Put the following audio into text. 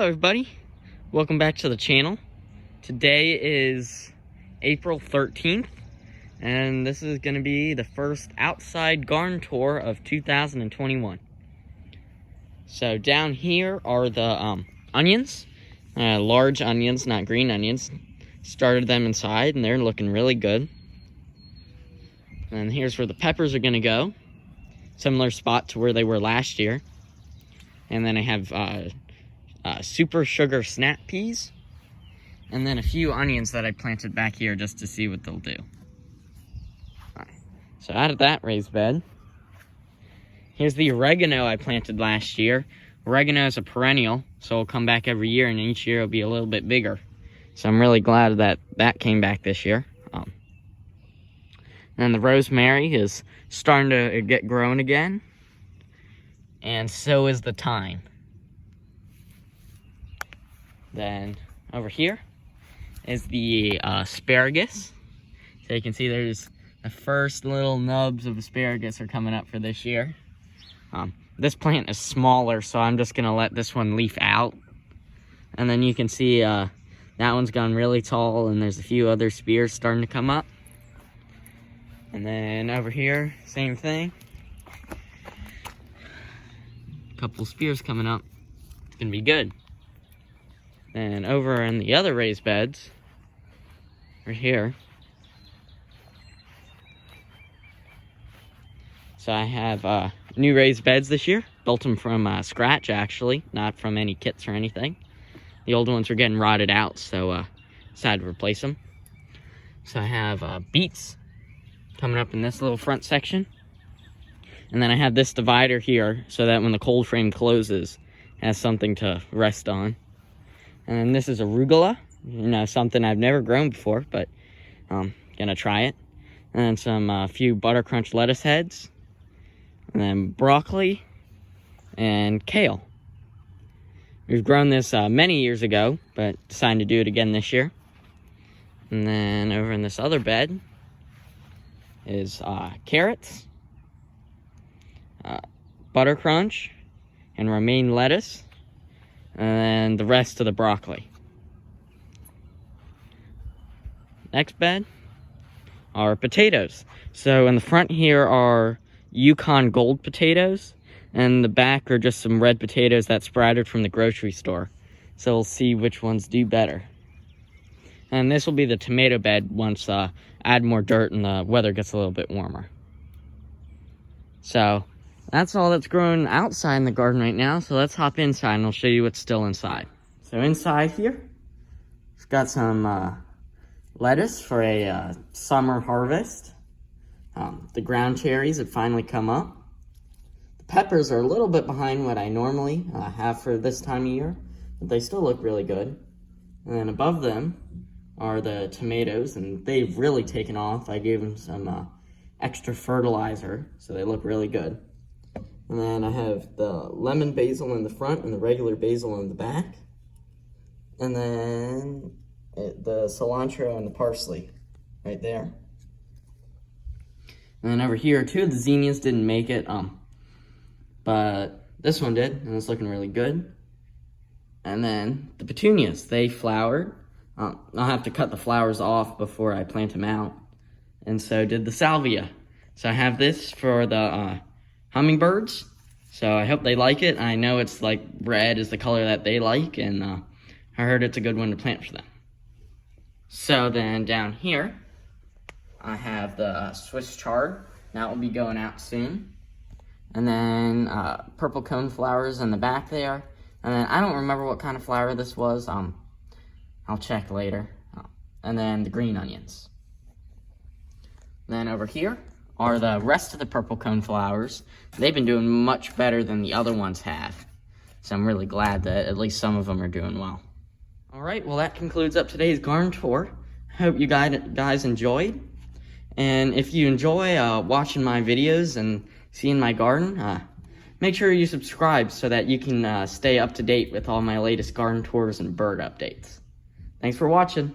everybody, welcome back to the channel. Today is April 13th and this is going to be the first outside garden tour of 2021. So down here are the onions, large onions, not green onions. Started them inside and they're looking really good. And here's where the peppers are going to go, similar spot to where they were last year. And then I have super sugar snap peas, and then a few onions that I planted back here just to see what they'll do. Alright, so out of that raised bed, here's the oregano I planted last year. Oregano is a perennial, so it'll come back every year, and each year it'll be a little bit bigger. So I'm really glad that that came back this year. And the rosemary is starting to get growing again, and so is the thyme. Then over here is the asparagus. So you can see there's the first little nubs of asparagus are coming up for this year. This plant is smaller, so I'm just gonna let this one leaf out. And then you can see that one's gone really tall, and there's a few other spears starting to come up. And then over here, same thing. A couple spears coming up. It's gonna be good. And over in the other raised beds, right here. So I have new raised beds this year. Built them from scratch, actually, not from any kits or anything. The old ones were getting rotted out, so decided to replace them. So I have beets coming up in this little front section. And then I have this divider here so that when the cold frame closes, it has something to rest on. And this is arugula, something I've never grown before, but gonna try it. And then some few butter crunch lettuce heads, and then broccoli and kale. We've grown this many years ago, but decided to do it again this year. And then over in this other bed is carrots, butter crunch, and romaine lettuce, and the rest of the broccoli. Next bed are potatoes. So in the front here are Yukon Gold potatoes, and the back are just some red potatoes that sprouted from the grocery store. So we'll see which ones do better. And this will be the tomato bed once add more dirt and the weather gets a little bit warmer. So that's all that's growing outside in the garden right now. So let's hop inside and I'll show you what's still inside. So inside here, we've got some lettuce for a summer harvest. The ground cherries have finally come up. The peppers are a little bit behind what I normally have for this time of year, but they still look really good. And then above them are the tomatoes, and they've really taken off. I gave them some extra fertilizer, so they look really good. And then I have the lemon basil in the front and the regular basil in the back. And then the cilantro and the parsley right there. And then over here, two of the zinnias didn't make it, but this one did, and it's looking really good. And then the petunias, they flowered. I'll have to cut the flowers off before I plant them out. And so did the salvia. So I have this for the hummingbirds. So I hope they like it. I know it's like red is the color that they like, and I heard it's a good one to plant for them. So then down here, I have the Swiss chard. That will be going out soon. And then purple cone flowers in the back there. And then I don't remember what kind of flower this was. I'll check later. And then the green onions. Then over here are the rest of the purple cone flowers. They've been doing much better than the other ones have. So I'm really glad that at least some of them are doing well. Alright, well that concludes up today's garden tour. I hope you guys enjoyed. And if you enjoy watching my videos and seeing my garden, make sure you subscribe so that you can stay up to date with all my latest garden tours and bird updates. Thanks for watching.